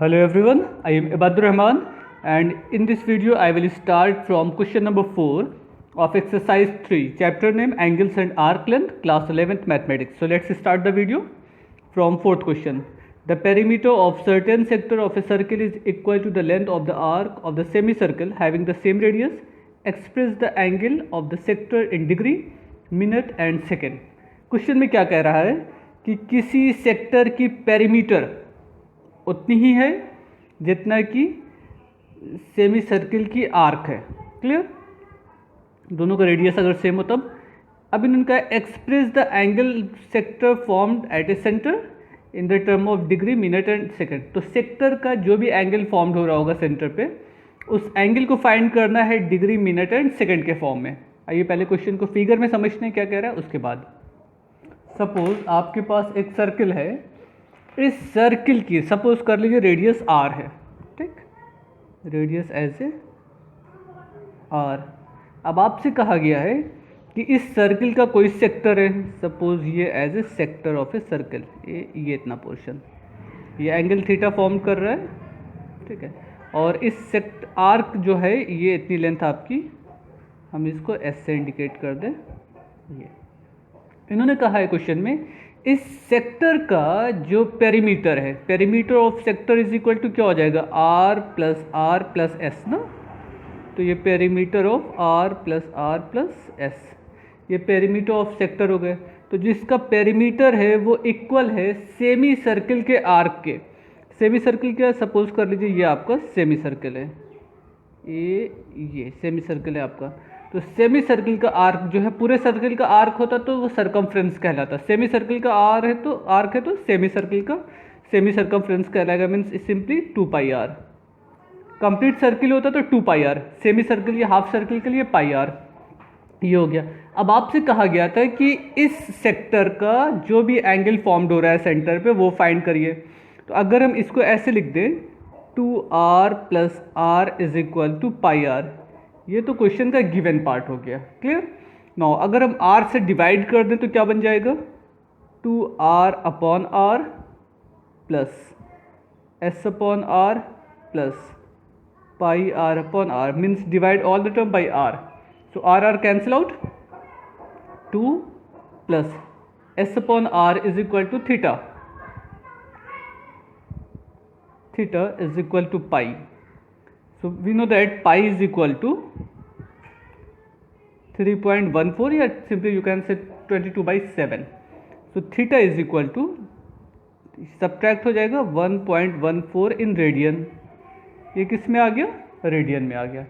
Hello everyone, I am Ibadur Rahman and in this video I will start from question number 4 of exercise 3, chapter name angles and arc length, class 11th mathematics. So let's start the video from 4th question. The perimeter of certain sector of a circle is equal to the length of the arc of the semicircle having the same radius. Express the angle of the sector in degree, minute and second. Question में क्या कह रहा है कि किसी sector की perimeter उतनी ही है जितना कि सेमी सर्किल की आर्क है। क्लियर, दोनों का रेडियस अगर सेम हो तब। अब इनका express the angle sector formed at A centre in the term of degree, minute and second. तो सेक्टर का जो भी एंगल फॉर्म्ड हो रहा होगा सेंटर पे, उस एंगल को फाइंड करना है डिग्री, मिनट एंड सेकंड के फॉर्म में। आइए पहले क्वेश्चन को फिगर में समझते हैं क्या कह रहा है, उसके बाद। सपोज आपके पास एक सर्किल है, इस सर्किल की सपोज कर लीजिए रेडियस आर है, ठीक, रेडियस एज ए आर। अब आपसे कहा गया है कि इस सर्किल का कोई सेक्टर है, सपोज ये as a sector of a circle, ये इतना पोर्शन, ये एंगल थीटा फॉर्म कर रहा है, ठीक है। और इस आर्क जो है ये इतनी लेंथ आपकी, हम इसको एस से इंडिकेट कर दें। ये इन्होंने कहा है क्वेश्चन में इस सेक्टर का जो पेरीमीटर है, perimeter of sector is equal to क्या हो जाएगा, आर प्लस एस ना। तो ये perimeter of R plus S, ये पेरीमीटर ऑफ सेक्टर हो गए। तो जिसका पेरीमीटर है वो इक्वल है सेमी सर्किल के आर्क के। सेमी सर्किल क्या, सपोज कर लीजिए ये आपका सेमी सर्किल है, ये सेमी सर्किल है आपका। तो सेमी सर्किल का आर्क जो है, पूरे सर्किल का आर्क होता तो वो सरकमफ्रेंस कहलाता। सेमी सर्किल का आर्क है तो सेमी सर्किल का सेमी सरकमफ्रेंस कहलाएगा, means simply 2 pi R. Complete circle होता तो 2 पाई आर, सेमी सर्किल या हाफ सर्किल के लिए पाई आर, ये हो गया। अब आपसे कहा गया था कि इस सेक्टर का जो भी एंगल फॉर्म्ड हो रहा है सेंटर पे वो फाइंड करिए। तो अगर हम इसको ऐसे लिख दें 2r plus R is equal to pi R, ये तो क्वेश्चन का गिवन पार्ट हो गया। क्लियर। नाउ अगर हम r से डिवाइड कर दें तो क्या बन जाएगा, 2r upon R plus s upon R plus pi R upon R, means divide all the term by r। So r cancel out, 2 plus s upon R is equal to theta, theta is equal to pi. So we know that pi is equal to 3.14, या simply you can say 22/7. So theta is equal to, subtract हो जाएगा 1.14 in radian. ये किस में आ गया, radian में आ गया।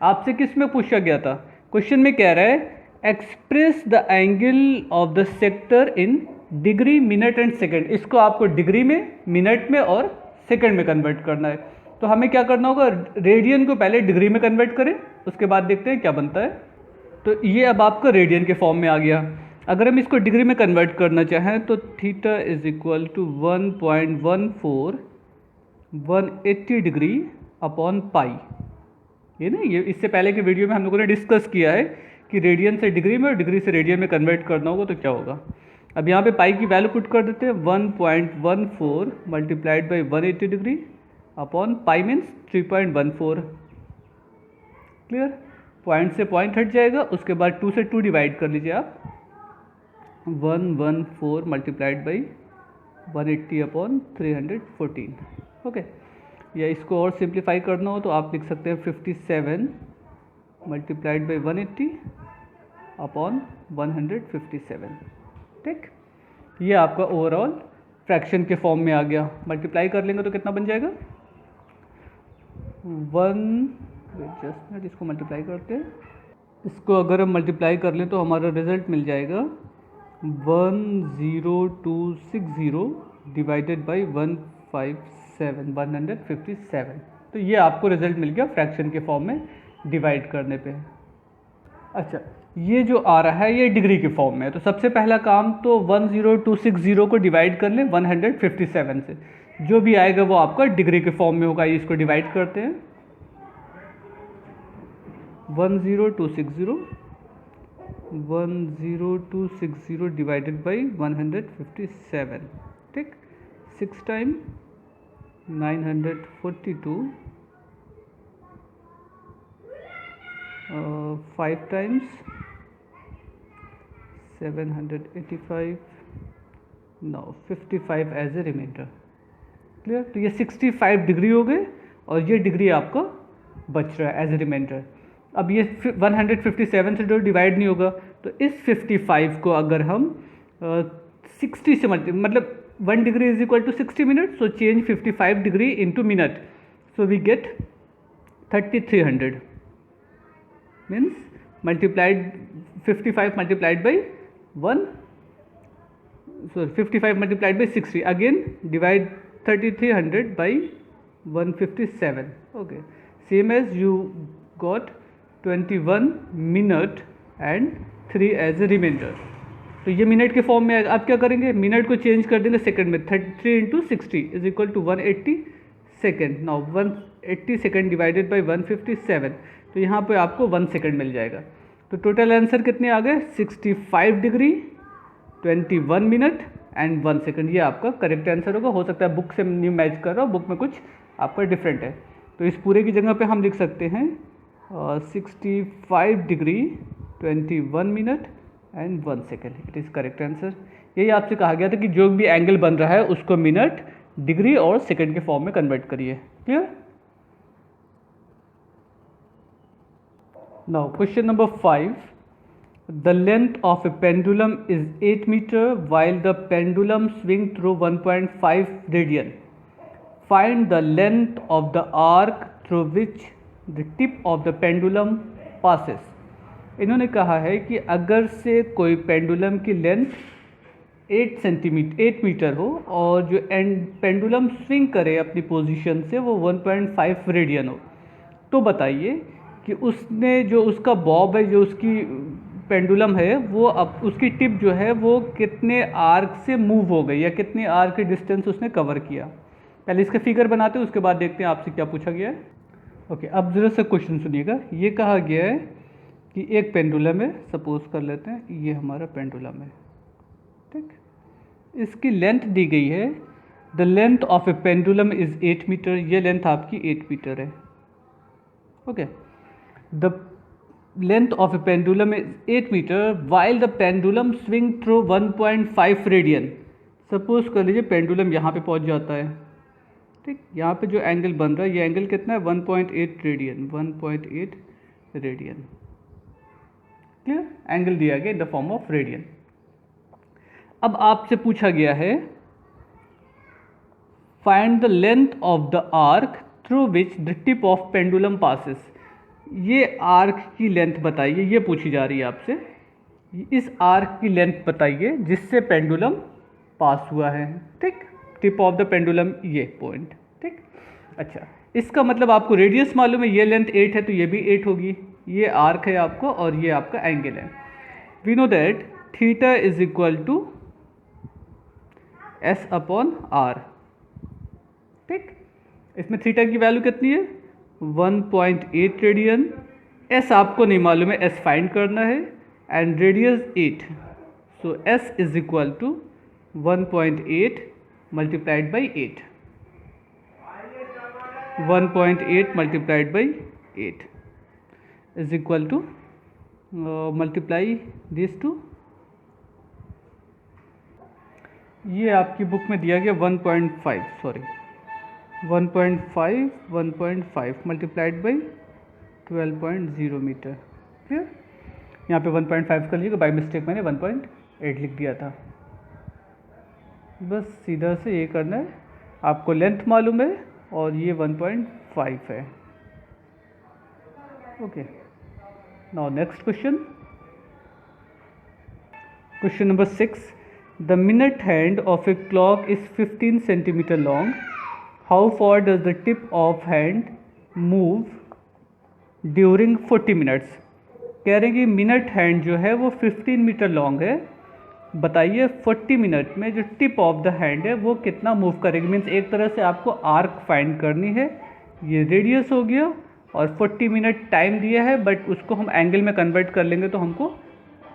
आपसे किस में पूछा गया था, क्वेश्चन में कह रहा है express the angle of the sector in degree, minute and second. इसको आपको डिग्री में, मिनट में और सेकंड में कन्वर्ट करना है। तो हमें क्या करना होगा, रेडियन को पहले डिग्री में कन्वर्ट करें, उसके बाद देखते हैं क्या बनता है। तो ये अब आपका रेडियन के फॉर्म में आ गया। अगर हम इसको डिग्री में कन्वर्ट करना चाहें तो theta is equal to 1.14 180 degree upon pi. ये ना, ये इससे पहले के वीडियो में हम लोगों ने डिस्कस किया है कि रेडियन से डिग्री में और डिग्री से रेडियन में कन्वर्ट करना होगा तो क्या होगा। अब यहाँ पे पाई की वैल्यू पुट कर देते हैं, 1.14 multiplied by 180 degree upon pi means 3.14। Clear, point से पॉइंट हट जाएगा, उसके बाद 2 से 2 डिवाइड कर लीजिए आप, 114 मल्टीप्लाइड बाई 180 अपॉन 314। ओके, या इसको और सिंप्लीफाई करना हो तो आप लिख सकते हैं 57 मल्टीप्लाइड बाई 180 अपॉन 157। ठीक, ये आपका ओवरऑल फ्रैक्शन के फॉर्म में आ गया। मल्टीप्लाई कर लेंगे तो कितना बन जाएगा, जस्ट मिनट, इसको मल्टीप्लाई करते हैं। इसको अगर हम मल्टीप्लाई कर लें तो हमारा रिजल्ट मिल जाएगा 10260 डिवाइडेड बाई 157। तो ये आपको रिजल्ट मिल गया फ्रैक्शन के फॉर्म में डिवाइड करने पे। अच्छा, ये जो आ रहा है ये डिग्री के फॉर्म में है। तो सबसे पहला काम तो 10260 को डिवाइड कर लें 157 से, जो भी आएगा वो आपका डिग्री के फॉर्म में होगा। ये इसको डिवाइड करते हैं, 10260 डिवाइडेड बाई 157। ठीक, 6 time 942 5 times 785, now 55 as a reminder. Clear? तो ये 65 डिग्री हो गए और ये डिग्री आपका बच रहा है एज ए रिमाइंडर। अब ये 157 से जो डिवाइड नहीं होगा, तो इस 55 को अगर हम 60 से मतलब 1 degree is equal to 60 minute, so change 55 degree into minute, so we get 3300 means multiplied 55 multiplied by 55 multiplied by 60, again divide 3300 by 157, okay, same as you got 21 minute and 3 as a remainder। तो ये minute के form में आप क्या करेंगे, minute को change कर देंगे सेकंड में, 33 into 60 is equal to 180 second. Now 180 second divided by 157, तो यहाँ पे आपको 1 सेकेंड मिल जाएगा। तो टोटल आंसर कितने आ गए, 65 डिग्री 21 मिनट एंड 1 सेकेंड। ये आपका करेक्ट आंसर होगा। हो सकता है बुक से न्यू मैच कर रहा हो, बुक में कुछ आपका डिफरेंट है, तो इस पूरे की जगह पे हम लिख सकते हैं 65 degree 21 minute and 1 second, it is correct answer. यही आपसे कहा गया था कि जो भी एंगल बन रहा है उसको मिनट, डिग्री और सेकेंड के फॉर्म में कन्वर्ट करिए। Clear? Now question number 5, the length of a pendulum is 8 meter while the pendulum swing through 1.5 radian. Find the length of the arc through which the tip of the pendulum passes. इन्होंने कहा है कि अगर से कोई pendulum की length 8 metre हो और जो पेंडुलम स्विंग करे अपनी पोजीशन से वो 1.5 रेडियन हो, तो बताइए कि उसने जो उसका बॉब है, जो उसकी पेंडुलम है, वो अब उसकी टिप जो है वो कितने आर्क से मूव हो गई या कितने आर्क की डिस्टेंस उसने कवर किया। पहले इसका फिगर बनाते हैं, उसके बाद देखते हैं आपसे क्या पूछा गया है। ओके, अब ज़रा सा क्वेश्चन सुनिएगा। ये कहा गया है कि एक पेंडुलम है, सपोज कर लेते हैं ये हमारा पेंडुलम है, ठीक। इसकी लेंथ दी गई है, the length of a pendulum is 8 metre, ये लेंथ आपकी 8 मीटर है। Okay, the length of a pendulum is 8 meter while the pendulum swing through 1.5 radian। Suppose कर लीजिए पेंडुलम यहाँ पे पहुँच जाता है, ठीक। यहाँ पे जो एंगल बन रहा है, ये एंगल कितना है, 1.8 रेडियन, 1.8 रेडियन। क्लियर? एंगल दिया गया इन द फॉर्म ऑफ रेडियन। अब आपसे पूछा गया है find the length of the arc through which the tip of pendulum passes. ये आर्क की लेंथ बताइए, ये पूछी जा रही है आपसे। इस आर्क की लेंथ बताइए जिससे पेंडुलम पास हुआ है, ठीक। टिप ऑफ द पेंडुलम ये पॉइंट, ठीक। अच्छा, इसका मतलब आपको रेडियस मालूम है, ये लेंथ 8 है तो ये भी 8 होगी। ये आर्क है आपको और ये आपका एंगल है। We know that theta is equal to S upon R, ठीक। इसमें थीटा की वैल्यू कितनी है, 1.8 रेडियन। एस आपको नहीं मालूम है, एस फाइंड करना है, and radius 8, so S is equal to 1.8 multiplied by 8, 1.8 multiplied by 8 is equal to multiply this to, ये आपकी बुक में दिया गया 1.5 sorry 1.5 multiplied by 12.0 metre. Clear? यहाँ पे 1.5 कर लीजिएगा, बाई मिस्टेक मैंने 1.8 लिख दिया था। बस सीधा से ये करना है, आपको लेंथ मालूम है और ये 1.5 है। Okay, now next question, question number 6, the minute hand of a clock is 15 centimetre long, how for does the tip of hand move during 40 minutes. कह रहे हैं कि मिनट हैंड जो है वो 15 मीटर लॉन्ग है, बताइए 40 मिनट में जो टिप ऑफ द हैंड है वो कितना मूव करेगी। मीन्स एक तरह से आपको आर्क फाइंड करनी है, ये रेडियस हो गया और 40 मिनट टाइम दिया है, बट उसको हम एंगल में कन्वर्ट कर लेंगे तो हमको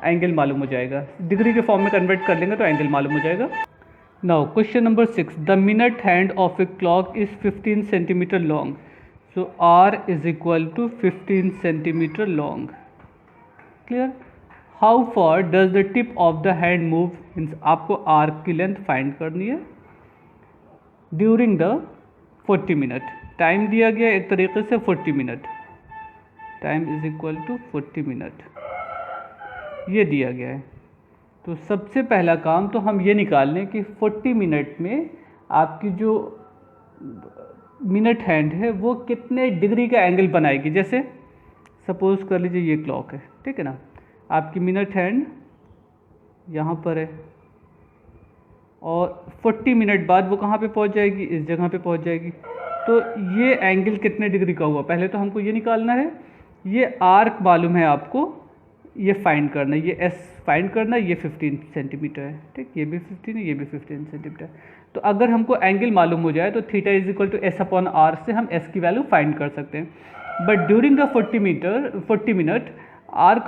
एंगल मालूम हो जाएगा। डिग्री के फॉर्म में कन्वर्ट कर लेंगे तो एंगल मालूम हो जाएगा। Now question number 6. The minute hand of a clock is 15 centimeter long. So R is equal to 15 centimeter long. Clear? How far does the tip of the hand move? Means आपको R की length find करनी है during the 40 minute. Time दिया गया एक तरीके से 40 minute. Time is equal to 40 minute ये दिया गया है. तो सबसे पहला काम तो हम ये निकाल लें कि 40 मिनट में आपकी जो मिनट हैंड है वो कितने डिग्री का एंगल बनाएगी. जैसे सपोज कर लीजिए ये क्लॉक है, ठीक है ना. आपकी मिनट हैंड यहाँ पर है और 40 मिनट बाद वो कहाँ पे पहुँच जाएगी, इस जगह पे पहुँच जाएगी. तो ये एंगल कितने डिग्री का हुआ, पहले तो हमको ये निकालना है. ये आर्क मालूम है आपको, ये फाइंड करना है, ये एस फाइंड करना है. ये 15 सेंटीमीटर है, ठीक. ये भी 15 है, ये भी 15 सेंटीमीटर. तो अगर हमको एंगल मालूम हो जाए तो theta is equal to S upon R से हम एस की वैल्यू फाइंड कर सकते हैं. But during the 40 minute arc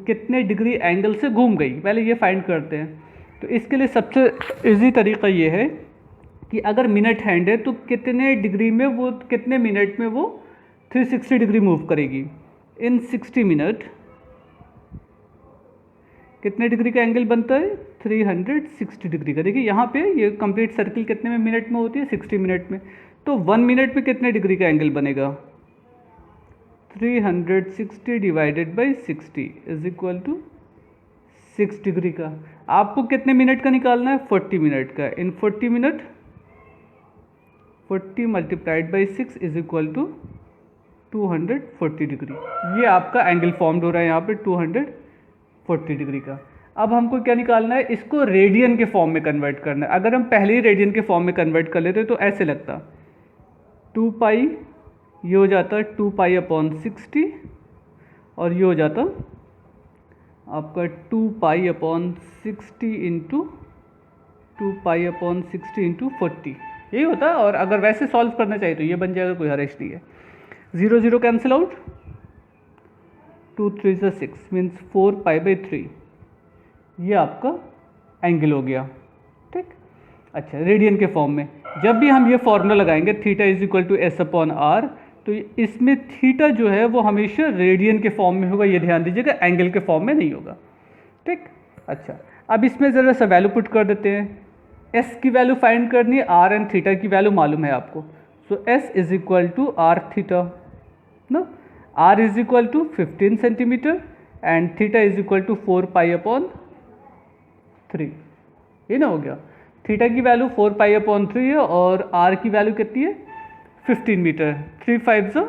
कितने डिग्री एंगल से घूम गई, पहले ये फाइंड करते हैं. तो इसके लिए सबसे इजी तरीका ये है कि अगर मिनट हैंड है तो कितने डिग्री में वो, कितने मिनट में वो 360 डिग्री मूव करेगी. इन 60 मिनट कितने डिग्री का एंगल बनता है, 360 डिग्री का. देखिए यहाँ पे ये कंप्लीट सर्किल कितने में मिनट में होती है, 60 मिनट में. तो 1 मिनट में कितने डिग्री का एंगल बनेगा, 360 divided by 60 is equal to 6 degree का. आपको कितने मिनट का निकालना है, 40 मिनट का. In 40 minute 40 multiplied by 6 is equal to 240 degree. ये आपका एंगल फॉर्म्ड हो रहा है यहाँ पे 240 डिग्री का. अब हमको क्या निकालना है, इसको रेडियन के फॉर्म में कन्वर्ट करना है. अगर हम पहले ही रेडियन के फॉर्म में कन्वर्ट कर लेते तो ऐसे लगता 2 पाई, ये हो जाता 2 पाई अपॉन 60 और ये हो जाता आपका 2 pi upon 60 into 2 pi upon 60 into 40 यही होता है. और अगर वैसे सॉल्व करना चाहिए तो ये बन जाएगा, कोई हरेश नहीं है. 0 0 कैंसिल आउट, 2 3 से 6 मीन्स 4 पाई बाई 3. ये आपका एंगल हो गया, ठीक. अच्छा, रेडियन के फॉर्म में जब भी हम ये फॉर्मूला लगाएंगे theta is equal to S upon R, तो इसमें थीटा जो है वो हमेशा रेडियन के फॉर्म में होगा, ये ध्यान दीजिएगा, एंगल के फॉर्म में नहीं होगा, ठीक. अच्छा, अब इसमें ज़रा सा वैल्यू पुट कर देते हैं. एस की वैल्यू फाइंड करनी है, आर एंड थीटा की वैल्यू मालूम है आपको. So S is equal to R theta ना. R is equal to 15 centimetre and theta is equal to 4 pi upon 3. ये ना हो गया. थीटा की वैल्यू 4 पाई अपॉन 3 है और आर की वैल्यू कितनी है, 15 मीटर. 3 5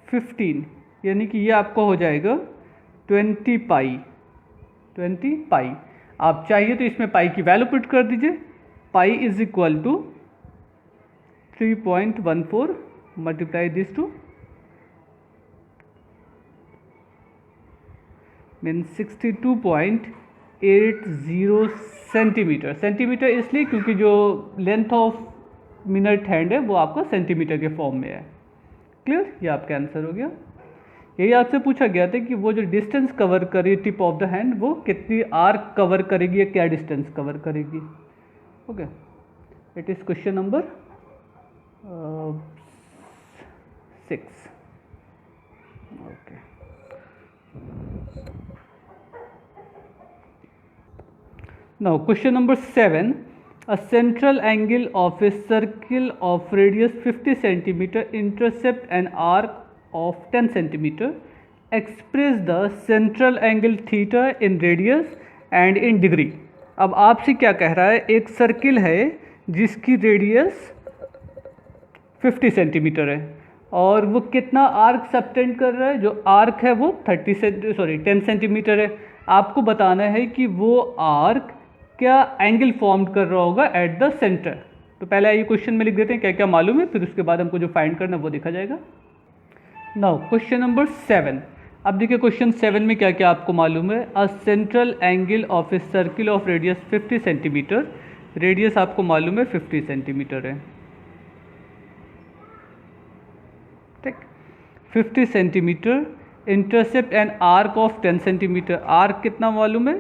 15 यानी कि ये आपका हो जाएगा 20 पाई. आप चाहिए तो इसमें पाई की वैल्यू पुट कर दीजिए. Pi is equal to 3.14 multiply this to means 62.80 centimetre. Centimetre इसलिए क्योंकि जो लेंथ ऑफ मिनट हैंड है वो आपका सेंटीमीटर के फॉर्म में है. क्लियर, ये आपका आंसर हो गया. यही आपसे पूछा गया था कि वो जो डिस्टेंस कवर करे टिप ऑफ द हैंड वो कितनी आर्क कवर करेगी या क्या डिस्टेंस कवर करेगी. Okay, it is question number 6. Okay, now question number 7. A central angle of a circle of radius 50 centimeter intercept an arc of 10 centimeter. Express the central angle theta in radius and in degree. अब आपसे क्या कह रहा है, एक circle है जिसकी radius 50 centimetre है और वो कितना आर्क सबटेंड कर रहा है, जो आर्क है वो 10 सेंटीमीटर है. आपको बताना है कि वो आर्क क्या एंगल फॉर्म कर रहा होगा एट द सेंटर. तो पहले ये क्वेश्चन में लिख देते हैं क्या क्या मालूम है, फिर उसके बाद हमको जो फाइंड करना है वो देखा जाएगा. Now question number 7. अब देखिए क्वेश्चन 7 में क्या क्या आपको मालूम है. A central angle of a circle of radius 50 centimetre. Radius आपको मालूम है 50 सेंटीमीटर है, ठीक. 50 centimetre intercept an arc of 10 centimetre. Arc कितना मालूम है,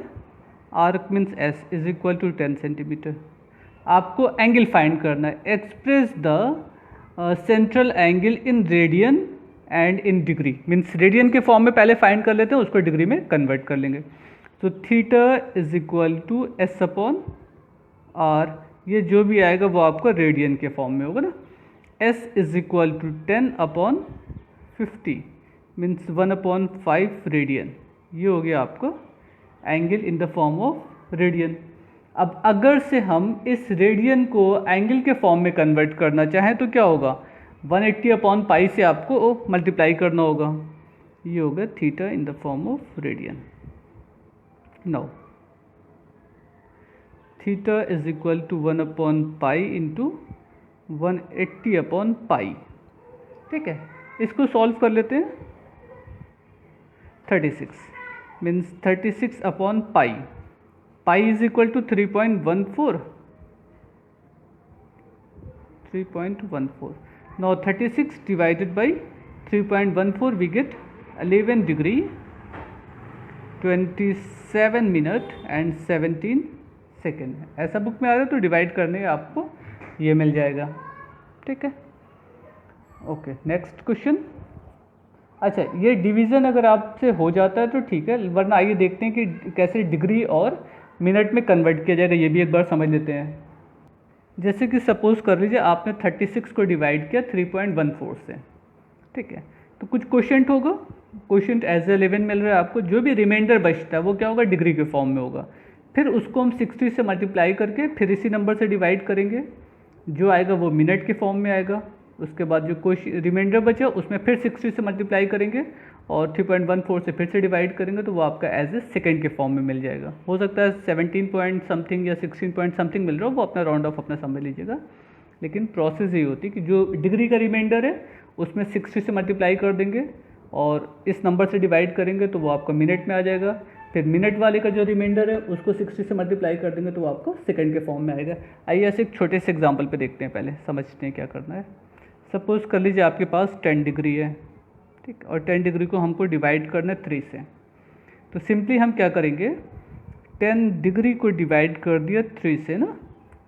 arc means S is equal to 10 centimetre. आपको एंगल फाइंड करना है। Express the central angle in radian and in degree, means radian के फॉर्म में पहले फाइंड कर लेते हैं, उसको डिग्री में कन्वर्ट कर लेंगे। तो theta is equal to S upon R, ये जो भी आएगा वो आपका रेडियन के फॉर्म में होगा ना। S is equal to 10 upon 50 means 1/5 radian, ये हो गया आपका angle in the form of radian. अब अगर से हम इस रेडियन को एंगल के फॉर्म में कन्वर्ट करना चाहें तो क्या होगा, 180/π से आपको मल्टीप्लाई करना होगा, ये होगा theta in the form of radian. Now theta is equal to 1/π into 180/π। ठीक है, इसको सॉल्व कर लेते हैं। 36 means 36/π, pi is equal to 3.14। Now 36 divided by 3.14 we get 11 degree 27 minute and 17 second. ऐसा बुक में आ रहा है तो डिवाइड करने आपको ये मिल जाएगा। ठीक है, ओके नेक्स्ट क्वेश्चन। अच्छा, ये डिवीज़न अगर आपसे हो जाता है तो ठीक है, वरना आइए देखते हैं कि कैसे डिग्री और मिनट में कन्वर्ट किया जाएगा, ये भी एक बार समझ लेते हैं। जैसे कि सपोज़ कर लीजिए आपने 36 को डिवाइड किया 3.14 से। ठीक है, तो कुछ क्वेश्चन होगा, क्वेश्चन एज 11 मिल रहा है आपको, जो भी रिमाइंडर बचता है वो क्या होगा, डिग्री के फॉर्म में होगा। फिर उसको हम 60 से मल्टीप्लाई करके फिर इसी नंबर से डिवाइड करेंगे, जो आएगा वो मिनट के फॉर्म में आएगा। उसके बाद जो क्वेश्चन रिमाइंडर बचा उसमें फिर 60 से मल्टीप्लाई करेंगे और 3.14 से फिर से डिवाइड करेंगे, तो वो आपका एज ए सेकेंड के फॉर्म में मिल जाएगा। हो सकता है 17 पॉइंट समथिंग या 16 पॉइंट समथिंग मिल रहा हो, वो अपना राउंड ऑफ अपना समझ लीजिएगा। लेकिन प्रोसेस यही होती है कि जो डिग्री का रिमाइंडर है उसमें 60 से मल्टीप्लाई कर देंगे और इस नंबर से डिवाइड करेंगे तो वो आपका मिनट में आ जाएगा। फिर मिनट वाले का जो रिमाइंडर है उसको 60 से मल्टीप्लाई कर देंगे तो वो आपको सेकेंड के फॉर्म में आएगा। आइए ऐसे एक छोटे से एग्जाम्पल पे देखते हैं, पहले समझते हैं क्या करना है। सपोज़ कर लीजिए आपके पास 10 डिग्री है, ठीक, और 10 डिग्री को हमको डिवाइड करना है 3 से। तो सिंपली हम क्या करेंगे, 10 डिग्री को डिवाइड कर दिया 3 से ना,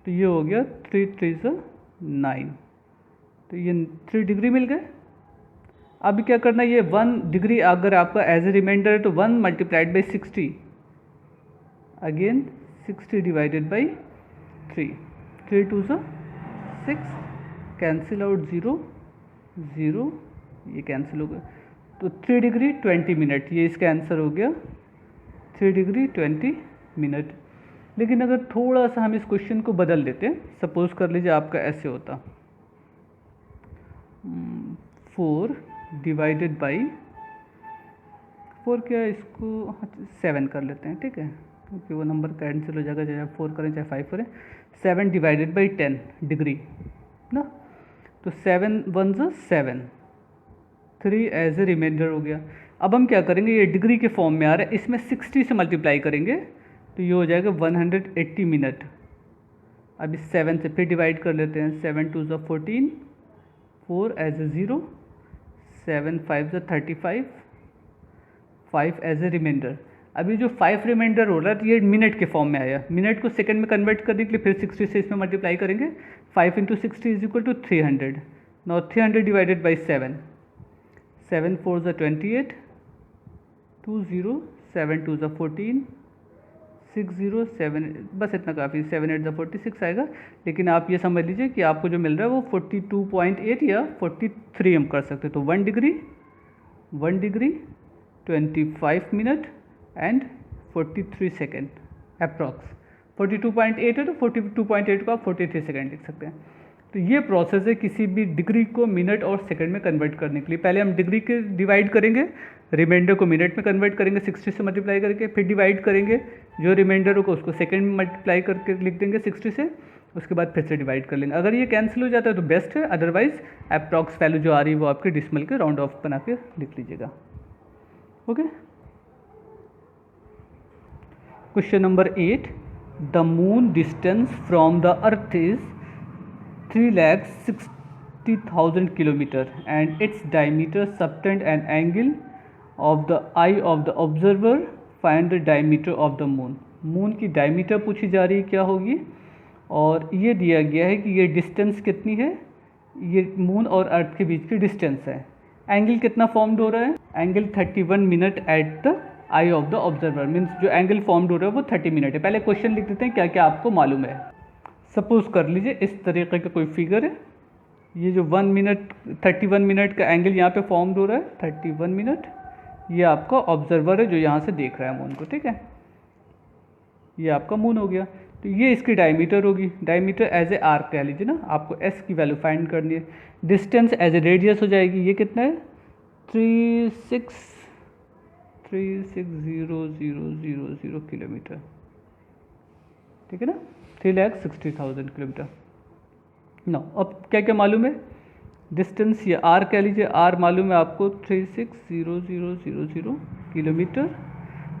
तो ये हो गया 3 3 से 9, तो ये 3 डिग्री मिल गए। अब क्या करना है, ये 1 डिग्री अगर आपका एज ए रिमाइंडर है तो 1 multiplied by 60, again 60 divided by 3, 3 2 से 6, कैंसिल आउट 0 0, ये कैंसिल हो गया, तो 3 डिग्री 20 मिनट, ये इसका आंसर हो गया 3 डिग्री 20 मिनट। लेकिन अगर थोड़ा सा हम इस क्वेश्चन को बदल देते, सपोज कर लीजिए आपका ऐसे होता 4 डिवाइडेड बाई 4, क्या इसको 7 कर लेते हैं, ठीक है, क्योंकि वो नंबर कैंसिल हो जाएगा, चाहे 4 करें चाहे 5 करें। 7 डिवाइडेड बाई 10 डिग्री ना, तो 7 1 से 7, 3 एज ए रिमाइंडर हो गया। अब हम क्या करेंगे, ये डिग्री के फॉर्म में आ रहा है, इसमें 60 से मल्टीप्लाई करेंगे तो ये हो जाएगा 180 मिनट। अब इस 7 से फिर डिवाइड कर लेते हैं, 7 2 से 14, 4 एज ए 0, 7 5 से 35, 5 एज ए रिमाइंडर। अभी जो 5 रिमाइंडर हो रहा है तो ये मिनट के फॉर्म में आया, मिनट को सेकंड में कन्वर्ट करने के लिए फिर 60 से इसमें मल्टीप्लाई करेंगे, 5 into 60 is equal to 300। Now 300 divided by 7, 7 4 से 28, 2 0, 7 2 से 14, 6 0 7, बस इतना काफ़ी, 7 8 से 46 आएगा। लेकिन आप ये समझ लीजिए कि आपको जो मिल रहा है वो 42.8 या 43 हम कर सकते हैं। तो 1 degree 25 minute and 43 second approx. 42.8 है तो 42.8 को आप 43 सेकेंड लिख सकते हैं। तो ये प्रोसेस है किसी भी डिग्री को मिनट और सेकंड में कन्वर्ट करने के लिए। पहले हम डिग्री के डिवाइड करेंगे, रिमाइंडर को मिनट में कन्वर्ट करेंगे 60 से मल्टीप्लाई करके, फिर डिवाइड करेंगे, जो रिमाइंडर होगा उसको सेकंड में मल्टीप्लाई करके लिख देंगे 60 से, उसके बाद फिर से डिवाइड कर लेंगे। अगर ये कैंसिल हो जाता है तो बेस्ट है, अदरवाइज अप्रॉक्स वैल्यू जो आ रही है वो आपके डिसिमल के राउंड ऑफ बना के लिख लीजिएगा। Okay, question number 8, the moon distance from the earth is 3,60,000 kilometer and its diameter subtend an angle of the eye of the observer, find the diameter of the moon। Moon की diameter पूछी जा रही है क्या होगी, और ये दिया गया है कि ये डिस्टेंस कितनी है, ये मून और अर्थ के बीच की डिस्टेंस है। एंगल कितना फॉर्म्ड हो रहा है, angle 31 minute at the I of the observer, means जो एंगल फॉर्म्ड हो रहा है वो 30 मिनट है। पहले क्वेश्चन लिख देते हैं क्या क्या आपको मालूम है। सपोज कर लीजिए इस तरीके का कोई फिगर है, ये जो 31 मिनट का एंगल यहाँ पे फॉर्म्ड हो रहा है 31 मिनट, ये आपका ऑब्जर्वर है जो यहाँ से देख रहा है मून को, ठीक है, ये आपका मून हो गया। तो ये इसकी डायमीटर होगी, डायमीटर एज ए आर्क कह लीजिए ना, आपको एस की वैल्यू फाइंड करनी है। डिस्टेंस एज ए रेडियस हो जाएगी, ये कितना है 360,000 किलोमीटर, ठीक है ना, 3,60,000 किलोमीटर। ना अब क्या क्या मालूम है, डिस्टेंस ये आर कह लीजिए, आर मालूम है आपको 360,000 किलोमीटर,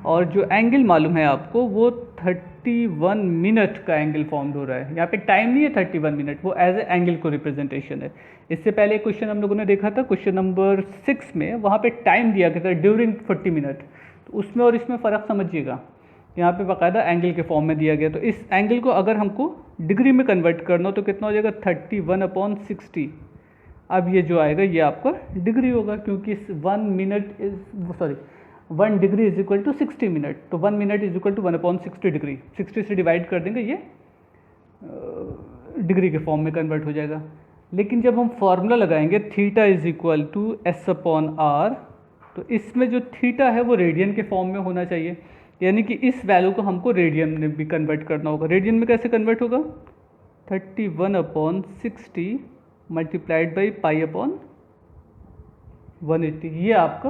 और जो एंगल मालूम है आपको वो 31 मिनट का एंगल फॉर्म हो रहा है। यहाँ पे टाइम नहीं है 31 मिनट, वो एज ए एंगल को रिप्रेजेंटेशन है। इससे पहले क्वेश्चन हम लोगों ने देखा था क्वेश्चन नंबर 6 में, वहाँ पे टाइम दिया गया था ड्यूरिंग 40 मिनट, तो उसमें और इसमें फ़र्क समझिएगा, यहाँ पे बाकायदा एंगल के फॉर्म में दिया गया। तो इस एंगल को अगर हमको डिग्री में कन्वर्ट करना हो तो कितना हो जाएगा 31/60। अब ये जो आएगा ये आपका डिग्री होगा, क्योंकि 1 degree is equal to 60 minute, तो 1 minute is equal to 1/60 degree, 60 से डिवाइड कर देंगे ये डिग्री के फॉर्म में कन्वर्ट हो जाएगा। लेकिन जब हम फॉर्मूला लगाएंगे theta is equal to S/R, तो इसमें जो थीटा है वो रेडियन के फॉर्म में होना चाहिए, यानी कि इस वैल्यू को हमको रेडियन में भी कन्वर्ट करना होगा। रेडियन में कैसे कन्वर्ट होगा, 31/60 मल्टीप्लाइड बाई π/180, ये आपका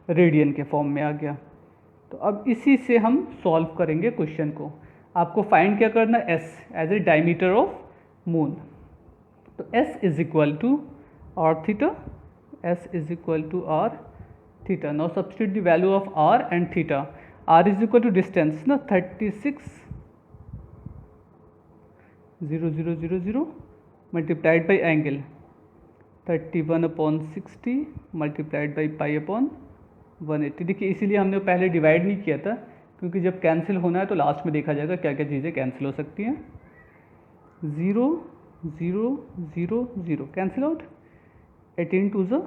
रेडियन के फॉर्म में आ गया। तो अब इसी से हम सॉल्व करेंगे क्वेश्चन को। आपको फाइंड क्या करना है, S as a diameter of moon, तो S is equal to R theta, S is equal to R theta. Now substitute the value of R and theta. R is equal to distance ना 36,000 multiplied by angle 31/60 multiplied by π/180। देखिए इसीलिए हमने पहले divide नहीं किया था, क्योंकि जब कैंसिल होना है तो लास्ट में देखा जाएगा क्या क्या चीज़ें कैंसिल हो सकती हैं। 0 0 0 0 कैंसिल आउट, 18 2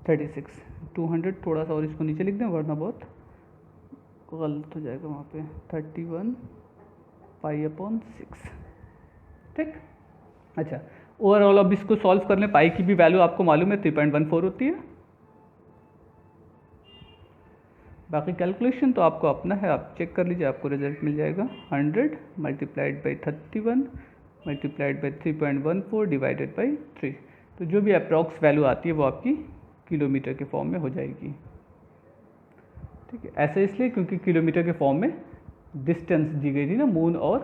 36, 200 थोड़ा सा और इसको नीचे लिख दें वरना बहुत गलत हो जाएगा वहाँ पे, 31 π/6, ठीक। अच्छा, ओवरऑल अब इसको सॉल्व कर लें। पाई की भी वैल्यू आपको मालूम है 3.14 होती है। बाकी कैलकुलेशन तो आपको अपना है, आप चेक कर लीजिए, आपको रिजल्ट मिल जाएगा 100 multiplied by 31 multiplied by 3.14 divided by 3। तो जो भी अप्रॉक्स वैल्यू आती है वो आपकी किलोमीटर के फॉर्म में हो जाएगी, ठीक है। ऐसे इसलिए क्योंकि किलोमीटर के फॉर्म में डिस्टेंस दी गई थी ना मून और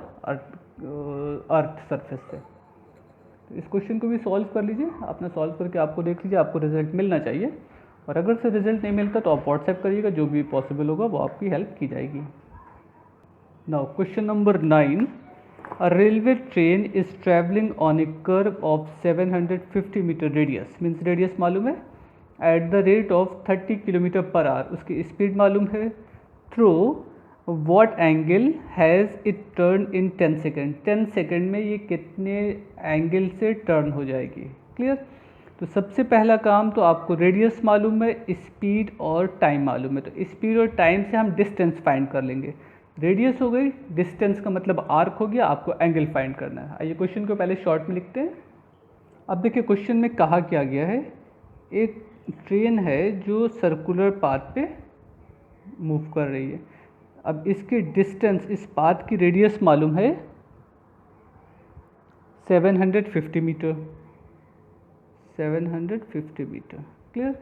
अर्थ सरफेस से। तो इस क्वेश्चन को भी सॉल्व कर लीजिए, अपना सॉल्व करके आपको देख लीजिए, आपको रिजल्ट मिलना चाहिए। और अगर से रिजल्ट नहीं मिलता तो आप व्हाट्सएप करिएगा, जो भी पॉसिबल होगा वो आपकी हेल्प की जाएगी। Now question number 9, a railway train is travelling on a curve of 750 metre radius, means radius मालूम है, at the rate of 30 kilometre per hour, उसकी स्पीड मालूम है, through what angle has it turn in 10 second, 10 second में ये कितने angle से turn हो जाएगी, क्लियर। तो सबसे पहला काम तो आपको रेडियस मालूम है, स्पीड और टाइम मालूम है, तो स्पीड और टाइम से हम डिस्टेंस फाइंड कर लेंगे। रेडियस हो गई, डिस्टेंस का मतलब आर्क हो गया, आपको एंगल फाइंड करना है। आइए क्वेश्चन को पहले शॉर्ट में लिखते हैं। अब देखिए क्वेश्चन में कहा क्या गया है, एक ट्रेन है जो सर्कुलर पाथ पे मूव कर रही है। अब इसकी डिस्टेंस, इस पाथ की रेडियस मालूम है 750 मीटर, 750 मीटर, क्लियर।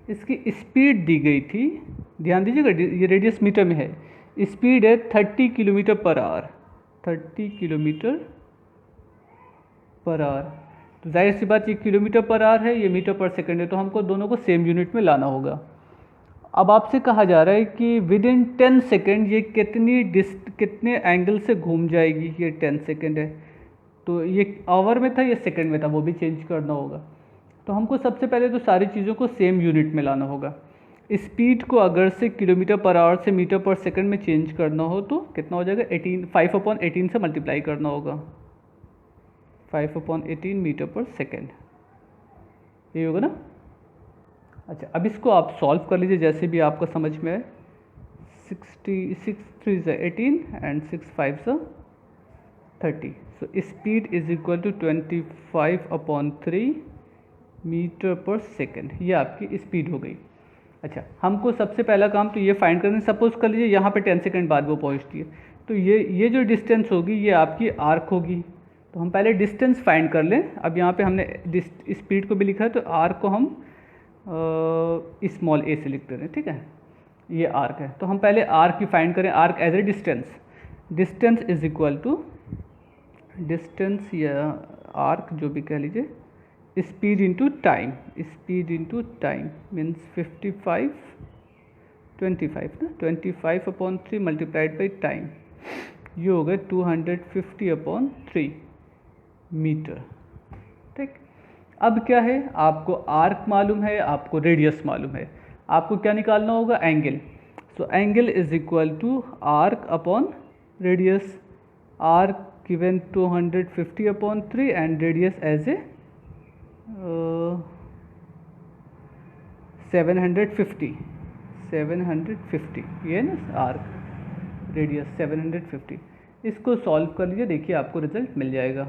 इसकी स्पीड दी गई थी, ध्यान दीजिएगा ये रेडियस मीटर में है, स्पीड है 30 kilometre per our, 30 kilometre per our. तो जाहिर सी बात ये किलोमीटर पर आवर है, ये मीटर पर सेकंड है, तो हमको दोनों को सेम यूनिट में लाना होगा। अब आपसे कहा जा रहा है कि विद इन 10 सेकेंड ये कितने एंगल से घूम जाएगी, ये 10 सेकेंड है, तो ये आवर में था या सेकंड में था, वो भी चेंज करना होगा। तो हमको सबसे पहले तो सारी चीज़ों को सेम यूनिट में लाना होगा। स्पीड को अगर से किलोमीटर पर आवर से मीटर पर सेकंड में चेंज करना हो तो कितना हो जाएगा, 5/18 से मल्टीप्लाई करना होगा, 5/18 मीटर पर सेकंड, ये होगा ना। अच्छा, अब इसको आप सॉल्व कर लीजिए जैसे भी आपका समझ में आए। 6 3 18 and 6 5 30। So speed is equal to 25/3 metre per second, ये आपकी स्पीड हो गई। अच्छा, हमको सबसे पहला काम तो ये फाइंड करना है। सपोज कर लीजिए यहाँ पे 10 सेकेंड बाद वो पहुँचती है, तो ये जो डिस्टेंस होगी ये आपकी आर्क होगी। तो हम पहले डिस्टेंस फाइंड कर लें। अब यहाँ पे हमने स्पीड को भी लिखा है, तो आर्क को हम स्मॉल ए से लिखते हैं, ठीक है, ये आर्क है। तो हम पहले आर्क की फाइंड करें, arc as a distance. Distance is equal to distance या आर्क जो भी कह लीजिए, speed into time, speed into time means 25 ना, 25/3 मल्टीप्लाइड बाई टाइम, ये हो गए 250/3 मीटर। ठीक, अब क्या है, आपको आर्क मालूम है, आपको रेडियस मालूम है, आपको क्या निकालना होगा, angle. So angle is equal to arc upon radius. Arc given 250/3 and radius as a 750, ये है ना आर्क, रेडियस 750। इसको सॉल्व कर लीजिए, देखिए आपको रिजल्ट मिल जाएगा।